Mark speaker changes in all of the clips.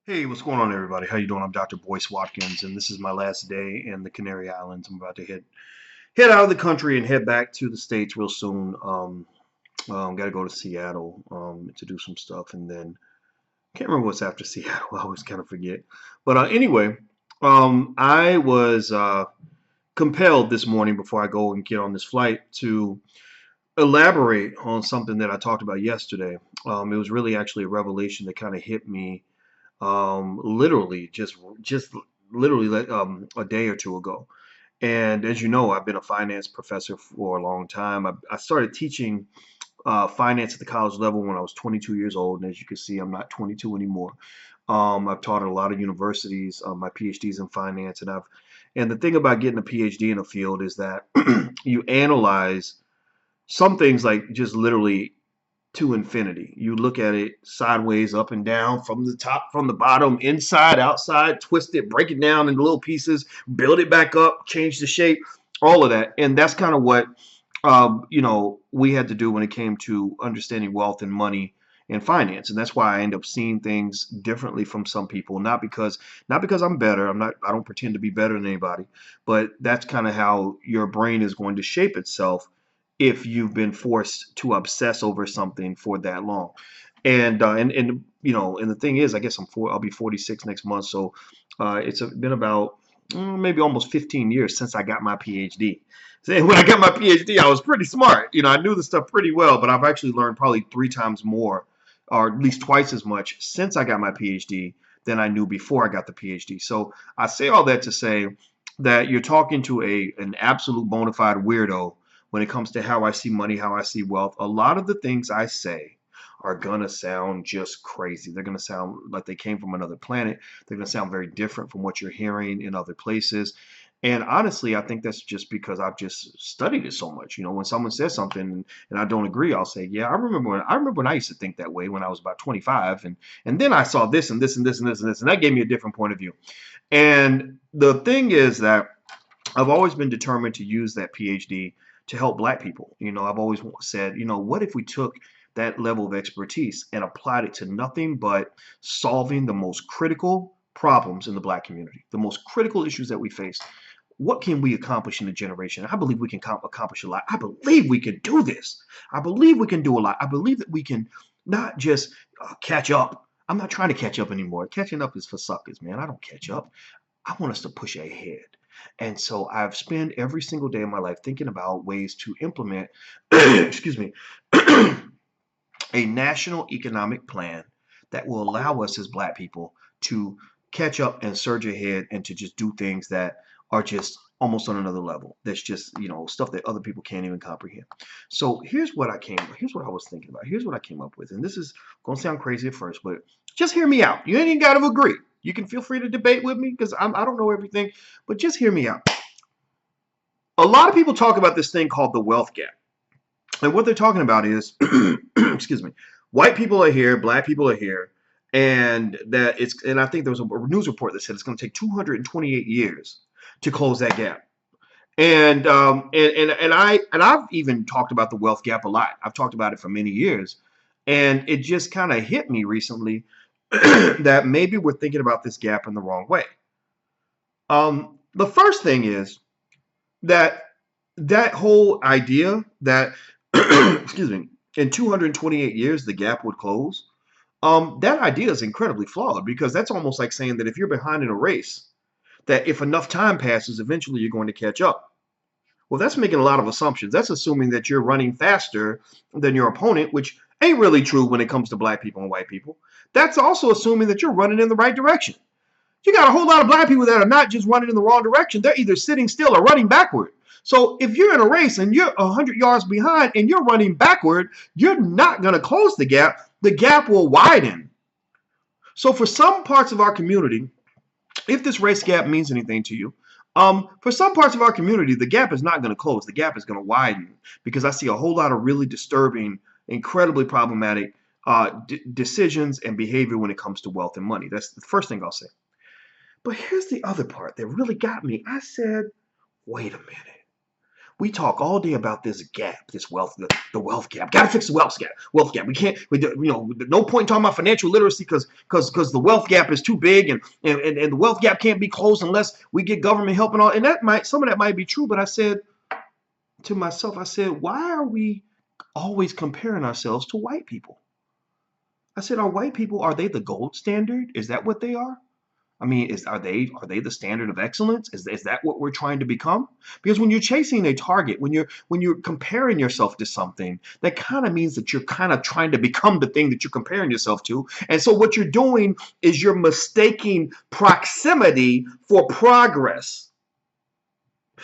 Speaker 1: Hey, what's going on, everybody? How you doing? I'm Dr. Boyce Watkins, and this is my last day in the Canary Islands. I'm about to head out of the country and head back to the States real soon. Got to go to Seattle to do some stuff, and then can't remember what's after Seattle. I always kind of forget. But anyway, I was compelled this morning before I go and get on this flight to elaborate on something that I talked about yesterday. It was really actually a revelation that kind of hit me literally just literally like, a day or two ago. And as you know, I've been a finance professor for a long time. I started teaching finance at the college level when I was 22 years old, and as you can see, I'm not 22 anymore. I've taught at a lot of universities. My PhD's in finance, and the thing about getting a PhD in a field is that you analyze some things like just literally to infinity. You look at it sideways, up and down, from the top, from the bottom, inside, outside, twist it, break it down into little pieces, build it back up, change the shape, all of that. And that's kind of what we had to do when it came to understanding wealth and money and finance. And that's why I end up seeing things differently from some people, not because I'm better. I don't pretend to be better than anybody, but that's kind of how your brain is going to shape itself if you've been forced to obsess over something for that long. And the thing is, I guess I'll be 46 next month, so been about maybe almost 15 years since I got my PhD. So when I got my PhD, I was pretty smart. I knew the stuff pretty well, but I've actually learned probably three times more, or at least twice as much since I got my PhD than I knew before I got the PhD. So I say all that to say that you're talking to an absolute bona fide weirdo when it comes to how I see money, how I see wealth. A lot of the things I say are gonna sound just crazy. They're gonna sound like they came from another planet. They're gonna sound very different from what you're hearing in other places. And honestly, I think that's just because I've just studied it so much. When someone says something and I don't agree, I'll say, "Yeah, I remember when I used to think that way when I was about 25, and then I saw this and this and this and this and this, and that gave me a different point of view." And the thing is that I've always been determined to use that PhD to help Black people. I've always said, what if we took that level of expertise and applied it to nothing but solving the most critical problems in the Black community, the most critical issues that we face? What can we accomplish in a generation? I believe we can accomplish a lot. I believe we can do this. I believe we can do a lot. I believe that we can not just catch up. I'm not trying to catch up anymore. Catching up is for suckers, man. I don't catch up. I want us to push ahead. And so I've spent every single day of my life thinking about ways to implement, excuse me, a national economic plan that will allow us as Black people to catch up and surge ahead and to just do things that are just almost on another level. That's just, stuff that other people can't even comprehend. So here's what I was thinking about. Here's what I came up with. And this is going to sound crazy at first, but just hear me out. You ain't got to agree. You can feel free to debate with me because I don't know everything, but just hear me out. A lot of people talk about this thing called the wealth gap. And what they're talking about is, excuse me, white people are here, Black people are here, and I think there was a news report that said it's going to take 228 years to close that gap. And I've even talked about the wealth gap a lot. I've talked about it for many years, and it just kind of hit me recently that maybe we're thinking about this gap in the wrong way. The first thing is that whole idea that excuse me, in 228 years the gap would close. That idea is incredibly flawed because that's almost like saying that if you're behind in a race, that if enough time passes, eventually you're going to catch up. Well, that's making a lot of assumptions. That's assuming that you're running faster than your opponent, which ain't really true when it comes to Black people and white people. That's also assuming that you're running in the right direction. You got a whole lot of Black people that are not just running in the wrong direction. They're either sitting still or running backward. So if you're in a race and you're 100 yards behind and you're running backward, you're not going to close the gap. The gap will widen. So for some parts of our community, if this race gap means anything to you, for some parts of our community, the gap is not going to close. The gap is going to widen because I see a whole lot of really disturbing, incredibly problematic decisions and behavior when it comes to wealth and money. That's the first thing I'll say. But here's the other part that really got me. I said, wait a minute. We talk all day about this gap, this wealth, the wealth gap. Got to fix the wealth gap. Wealth gap. We can't. No point in talking about financial literacy because the wealth gap is too big, and the wealth gap can't be closed unless we get government help and all. And some of that might be true. But I said to myself, I said, why are we always comparing ourselves to white people? I said, are they the gold standard? Is that what they are? I mean, are they the standard of excellence? Is that what we're trying to become? Because when you're chasing a target, when you're comparing yourself to something, that kind of means that you're kind of trying to become the thing that you're comparing yourself to. And so what you're doing is you're mistaking proximity for progress.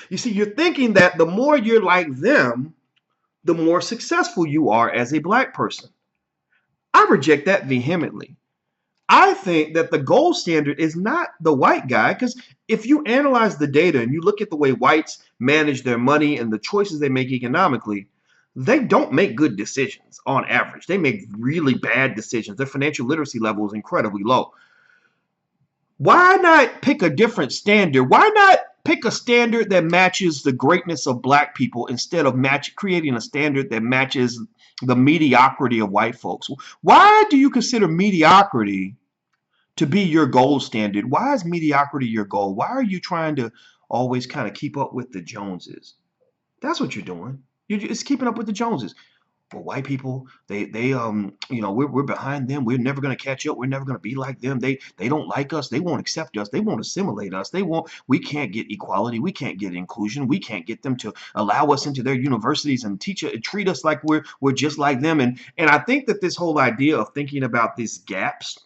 Speaker 1: You see, you're thinking that the more you're like them, the more successful you are as a black person. I reject that vehemently. I think that the gold standard is not the white guy, because if you analyze the data and you look at the way whites manage their money and the choices they make economically, they don't make good decisions on average. They make really bad decisions. Their financial literacy level is incredibly low. Why not pick a different standard? Why not pick a standard that matches the greatness of black people instead of creating a standard that matches the mediocrity of white folks? Why do you consider mediocrity to be your gold standard? Why is mediocrity your goal? Why are you trying to always kind of keep up with the Joneses? That's what you're doing. You're just keeping up with the Joneses. Well, white people, we're behind them. We're never going to catch up. We're never going to be like them. They don't like us. They won't accept us. They won't assimilate us. We can't get equality. We can't get inclusion. We can't get them to allow us into their universities and treat us like we're just like them. And I think that this whole idea of thinking about these gaps,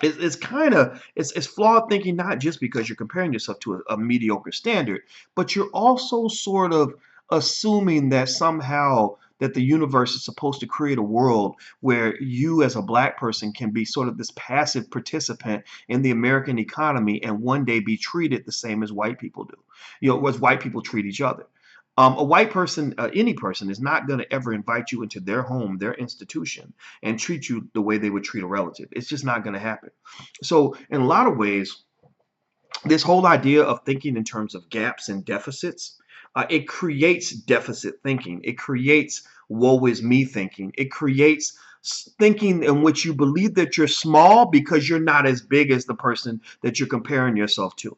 Speaker 1: it's flawed thinking, not just because you're comparing yourself to a mediocre standard, but you're also sort of assuming that somehow that the universe is supposed to create a world where you as a black person can be sort of this passive participant in the American economy and one day be treated the same as white people do, as white people treat each other. A white person, any person, is not going to ever invite you into their home, their institution, and treat you the way they would treat a relative. It's just not going to happen. So in a lot of ways, this whole idea of thinking in terms of gaps and deficits, it creates deficit thinking. It creates woe is me thinking. It creates thinking in which you believe that you're small because you're not as big as the person that you're comparing yourself to.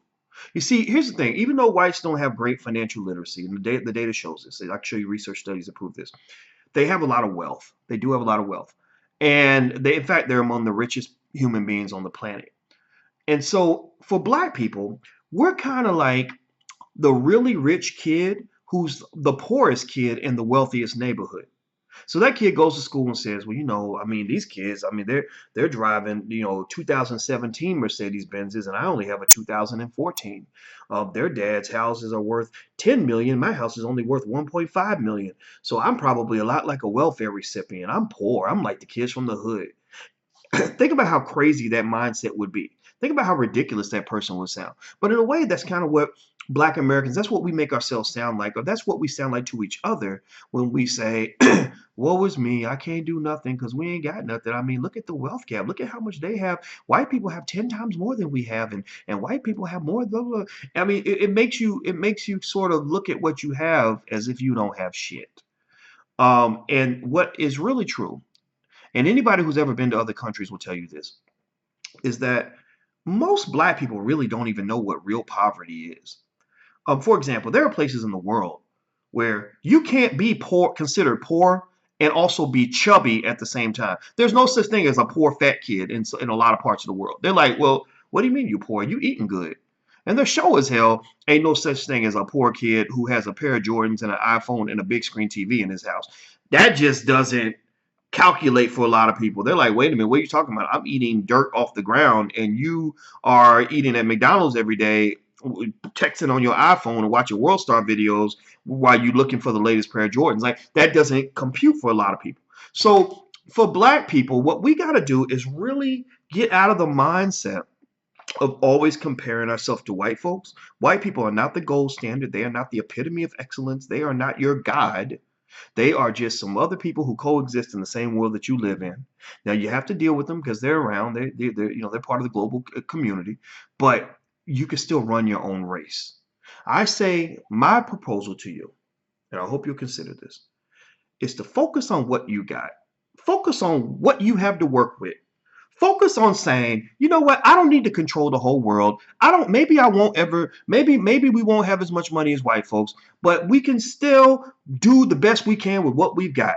Speaker 1: You see, here's the thing. Even though whites don't have great financial literacy, and the data shows this, I can show you research studies that prove this, they have a lot of wealth. They do have a lot of wealth. And in fact, they're among the richest human beings on the planet. And so for black people, we're kind of like the really rich kid who's the poorest kid in the wealthiest neighborhood. So that kid goes to school and says, well, I mean, these kids, I mean, they're driving, 2017 Mercedes Benzes, and I only have a 2014. Their dad's houses are worth 10 million. My house is only worth 1.5 million. So I'm probably a lot like a welfare recipient. I'm poor. I'm like the kids from the hood. Think about how crazy that mindset would be. Think about how ridiculous that person would sound. But in a way, that's kind of what Black Americans, that's what we make ourselves sound like, or that's what we sound like to each other when we say, woe is me, I can't do nothing because we ain't got nothing. I mean, look at the wealth gap. Look at how much they have. White people have 10 times more than we have, and white people have more. Blah, blah. I mean, it makes you sort of look at what you have as if you don't have shit. And what is really true, and anybody who's ever been to other countries will tell you this, is that most black people really don't even know what real poverty is. For example, there are places in the world where you can't be poor, considered poor, and also be chubby at the same time. There's no such thing as a poor fat kid in a lot of parts of the world. They're like, well, what do you mean you poor? You eating good. And there sure as hell ain't no such thing as a poor kid who has a pair of Jordans and an iPhone and a big screen TV in his house. That just doesn't calculate for a lot of people. They're like, wait a minute, what are you talking about? I'm eating dirt off the ground and you are eating at McDonald's every day, texting on your iPhone and watching World Star videos while you're looking for the latest pair of Jordans. Like, that doesn't compute for a lot of people. So for black people, what we got to do is really get out of the mindset of always comparing ourselves to white folks. White people are not the gold standard. They are not the epitome of excellence. They are not your God. They are just some other people who coexist in the same world that you live in. Now you have to deal with them because they're around. They're part of the global community, but you can still run your own race. I say my proposal to you and I hope you'll consider this, is to focus on what you got. Focus on what you have to work with. Focus on saying, you know what, I don't need to control the whole world. Maybe I won't ever, maybe we won't have as much money as white folks, but we can still do the best we can with what we've got.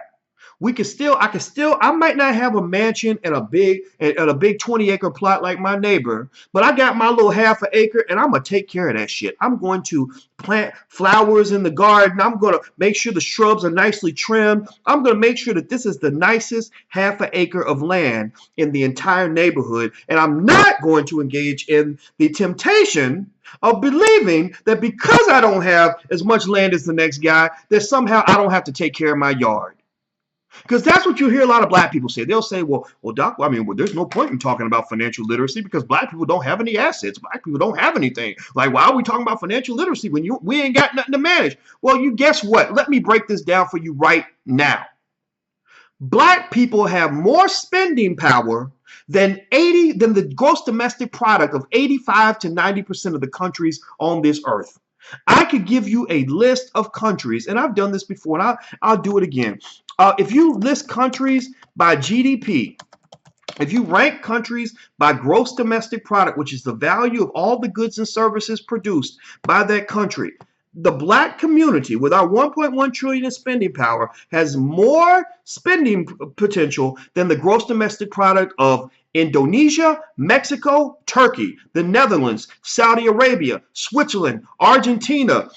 Speaker 1: I might not have a mansion and a big 20-acre plot like my neighbor, but I got my little half an acre and I'm gonna take care of that shit. I'm going to plant flowers in the garden. I'm gonna make sure the shrubs are nicely trimmed. I'm gonna make sure that this is the nicest half an acre of land in the entire neighborhood. And I'm not going to engage in the temptation of believing that because I don't have as much land as the next guy, that somehow I don't have to take care of my yard. Because that's what you hear a lot of black people say. They'll say, well, Doc, there's no point in talking about financial literacy because black people don't have any assets. Black people don't have anything. Like, why are we talking about financial literacy when we ain't got nothing to manage? Well, you guess what? Let me break this down for you right now. Black people have more spending power than the gross domestic product of 85 to 90% of the countries on this earth. I could give you a list of countries, and I've done this before, and I'll do it again. If you list countries by GDP, if you rank countries by gross domestic product, which is the value of all the goods and services produced by that country, the black community with our 1.1 trillion in spending power has more spending potential than the gross domestic product of Indonesia, Mexico, Turkey, the Netherlands, Saudi Arabia, Switzerland, Argentina,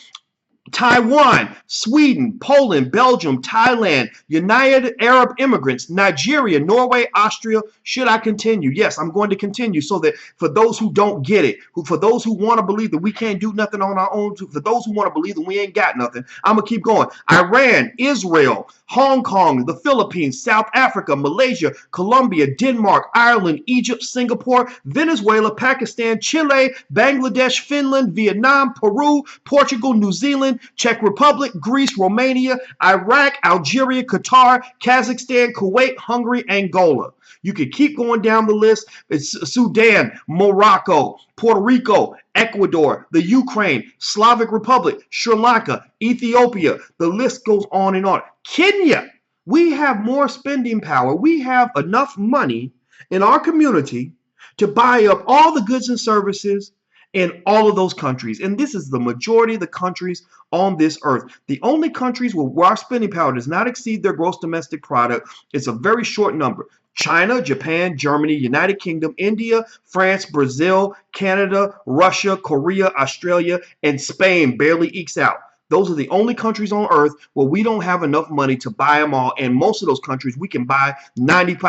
Speaker 1: Taiwan, Sweden, Poland, Belgium, Thailand, United Arab Emirates, Nigeria, Norway, Austria. Should I continue? Yes, I'm going to continue so that for those who don't get it, for those who want to believe that we can't do nothing on our own, for those who want to believe that we ain't got nothing, I'm going to keep going. Iran, Israel, Hong Kong, the Philippines, South Africa, Malaysia, Colombia, Denmark, Ireland, Egypt, Singapore, Venezuela, Pakistan, Chile, Bangladesh, Finland, Vietnam, Peru, Portugal, New Zealand, Czech Republic, Greece, Romania, Iraq, Algeria, Qatar, Kazakhstan, Kuwait, Hungary, Angola. You could keep going down the list. It's Sudan, Morocco, Puerto Rico, Ecuador, the Ukraine, Slavic Republic, Sri Lanka, Ethiopia. The list goes on and on. Kenya. We have more spending power. We have enough money in our community to buy up all the goods and services in all of those countries. And this is the majority of the countries on this earth. The only countries where our spending power does not exceed their gross domestic product, it's a very short number. China, Japan, Germany, United Kingdom, India, France, Brazil, Canada, Russia, Korea, Australia, and Spain barely ekes out. Those are the only countries on earth where we don't have enough money to buy them all. And most of those countries, we can buy 90 to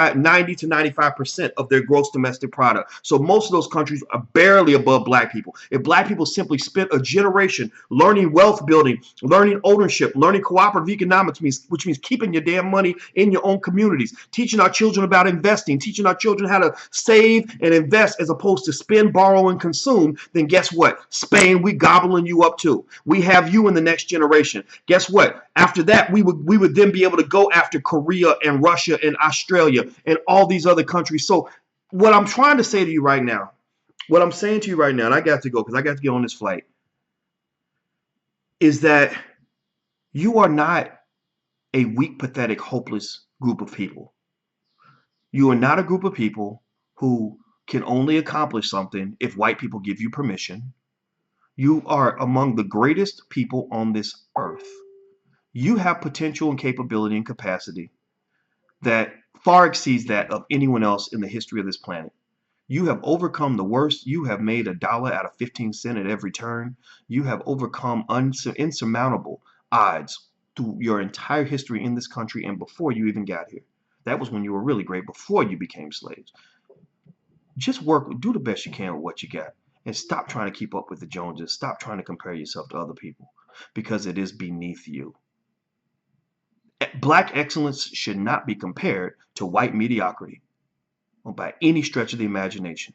Speaker 1: 95% of their gross domestic product. So most of those countries are barely above black people. If black people simply spent a generation learning wealth building, learning ownership, learning cooperative economics, which means keeping your damn money in your own communities, teaching our children about investing, teaching our children how to save and invest as opposed to spend, borrow, and consume, then guess what? Spain, we gobbling you up too. We have you in the next generation. Guess what? After that, we would then be able to go after Korea and Russia and Australia and all these other countries. So what I'm trying to say to you right now, what I'm saying to you right now, and I got to go because I got to get on this flight, is that you are not a weak, pathetic, hopeless group of people. You are not a group of people who can only accomplish something if white people give you permission. You are among the greatest people on this earth. You have potential and capability and capacity that far exceeds that of anyone else in the history of this planet. You have overcome the worst. You have made $1 out of 15 cents at every turn. You have overcome insurmountable odds through your entire history in this country and before you even got here. That was when you were really great, before you became slaves. Just do the best you can with what you got. And stop trying to keep up with the Joneses. Stop trying to compare yourself to other people because it is beneath you. Black excellence should not be compared to white mediocrity by any stretch of the imagination.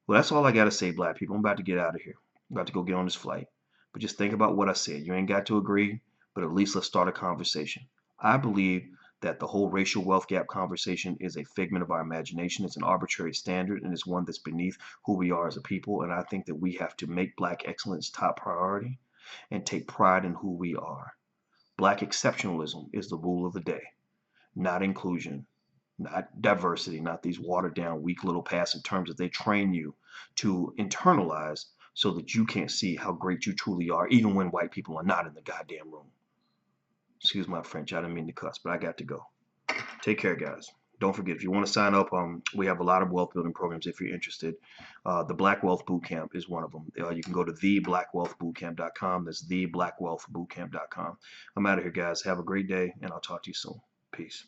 Speaker 1: Well, that's all I got to say, black people. I'm about to get out of here. I'm about to go get on this flight. But just think about what I said. You ain't got to agree, but at least let's start a conversation. I believe that the whole racial wealth gap conversation is a figment of our imagination. It's an arbitrary standard, and it's one that's beneath who we are as a people. And I think that we have to make black excellence top priority. and take pride in who we are. Black exceptionalism is the rule of the day, not inclusion, not diversity, not these watered down, weak little passive terms that they train you to internalize so that you can't see how great you truly are, even when white people are not in the goddamn room. Excuse my French, I didn't mean to cuss, but I got to go. Take care, guys. Don't forget, if you want to sign up, we have a lot of wealth building programs if you're interested. The Black Wealth Bootcamp is one of them. You can go to theblackwealthbootcamp.com. That's theblackwealthbootcamp.com. I'm out of here, guys. Have a great day, and I'll talk to you soon. Peace.